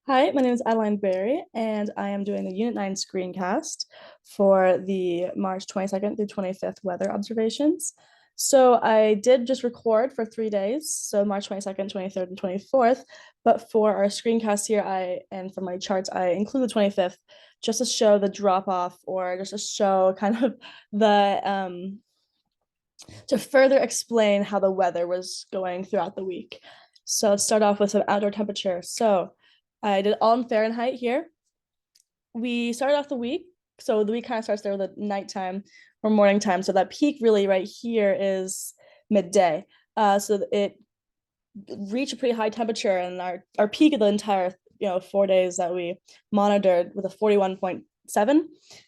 Hi, my name is Adeline Berry, and I am doing the Unit 9 screencast for the March 22nd through 25th weather observations. So I did just record for 3 days, so March 22nd, 23rd, and 24th. But for our screencast here, and for my charts, I include the 25th just to show the drop off or just to show kind of the to further explain how the weather was going throughout the week. So let's start off with some outdoor temperature. So I did all in Fahrenheit here. We started off the week. So the week kind of starts there with the nighttime or morning time. So that peak really right here is midday. So it reached a pretty high temperature, and our peak of the entire 4 days that we monitored with a 41.7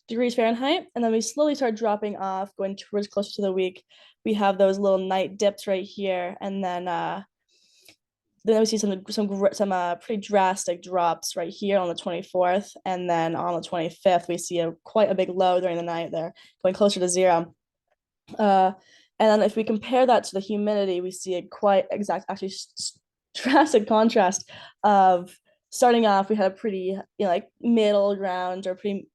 degrees Fahrenheit. And then we slowly start dropping off, going towards closer to the week. We have those little night dips right here, and then we see some pretty drastic drops right here on the 24th, and then on the 25th we see quite a big low during the night there, going closer to zero. And then if we compare that to the humidity, we see a quite exact, actually drastic contrast of starting off. We had a pretty like middle ground or pretty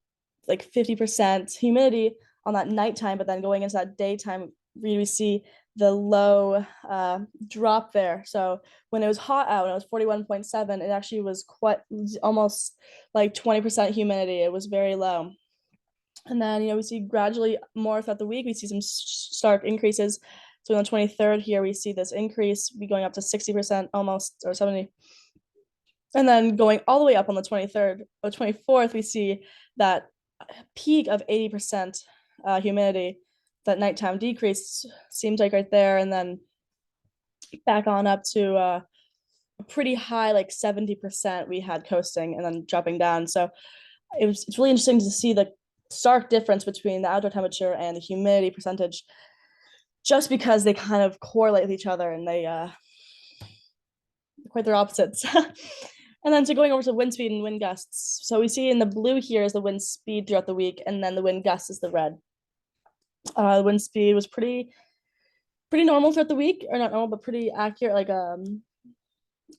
like 50% humidity on that nighttime, but then going into that daytime, we see the low drop there. So when it was hot out and it was 41.7, it actually was quite almost like 20% humidity. It was very low. And then, we see gradually more throughout the week, we see some stark increases. So on the 23rd here, we see this increase, we going up to 60% almost, or 70. And then going all the way up on the 23rd or 24th, we see that peak of 80% humidity. That nighttime decrease seems like right there, and then back on up to a pretty high, like 70% we had coasting, and then dropping down. So it's really interesting to see the stark difference between the outdoor temperature and the humidity percentage, just because they kind of correlate with each other, and they quite their opposites. And then so going over to wind speed and wind gusts. So we see in the blue here is the wind speed throughout the week, and then the wind gust is the red. The wind speed was pretty normal throughout the week, or not normal, but pretty accurate, like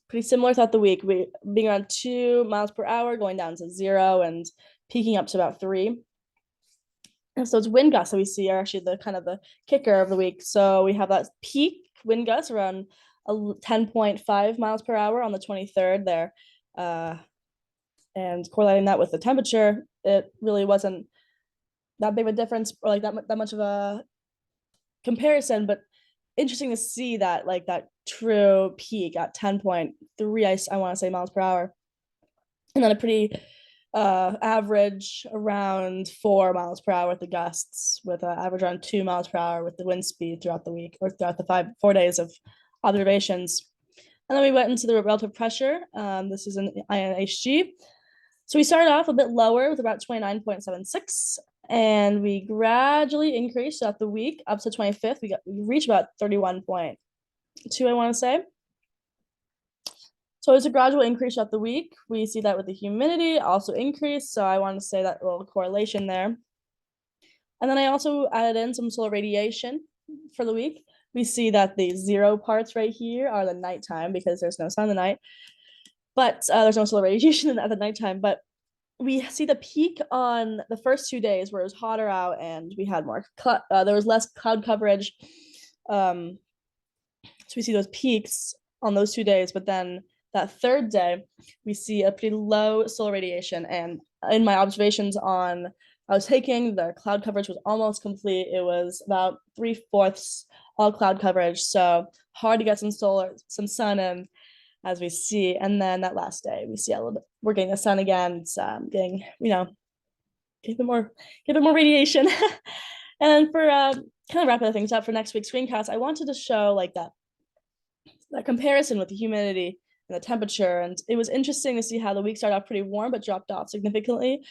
pretty similar throughout the week. We being around 2 miles per hour, going down to zero, and peaking up to about 3. And so it's wind gusts that we see are actually the kind of the kicker of the week. So we have that peak wind gusts around 10.5 miles per hour on the 23rd there. And correlating that with the temperature, it really wasn't that big of a difference, or like that much of a comparison, but interesting to see that like that true peak at 10.3, I want to say, miles per hour, and then a pretty average around 4 miles per hour with the gusts, with an average around 2 miles per hour with the wind speed throughout the week, or throughout the 4 days of observations. And then we went into the relative pressure. This is an INHG. So we started off a bit lower with about 29.76, and we gradually increased throughout the week up to 25th. We reached about 31.2, I want to say. So it's a gradual increase throughout the week. We see that with the humidity also increased. So I want to say that little correlation there. And then I also added in some solar radiation for the week. We see that the zero parts right here are the nighttime, because there's no sun in the night. But there's no solar radiation at the nighttime. But we see the peak on the first 2 days where it was hotter out, and we had there was less cloud coverage. So we see those peaks on those 2 days, but then that third day, we see a pretty low solar radiation. And in my observations I was taking, the cloud coverage was almost complete. It was about 3/4 all cloud coverage. So hard to get some sun in, as we see. And then that last day, we see a little bit, we're getting the sun again. It's getting, a bit more radiation. And for kind of wrapping things up for next week's screencast, I wanted to show like that comparison with the humidity and the temperature. And it was interesting to see how the week started off pretty warm, but dropped off significantly,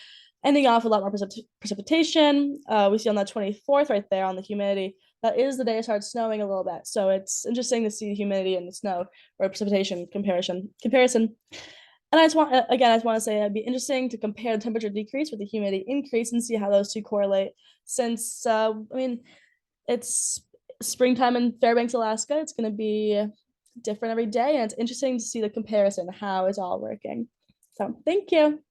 ending off with a lot more precipitation. We see on that 24th right there on the humidity, that is the day it started snowing a little bit. So it's interesting to see the humidity and the snow or precipitation comparison. And I just want to say it'd be interesting to compare the temperature decrease with the humidity increase and see how those two correlate. Since it's springtime in Fairbanks, Alaska, it's going to be different every day, and it's interesting to see the comparison, how it's all working. So thank you.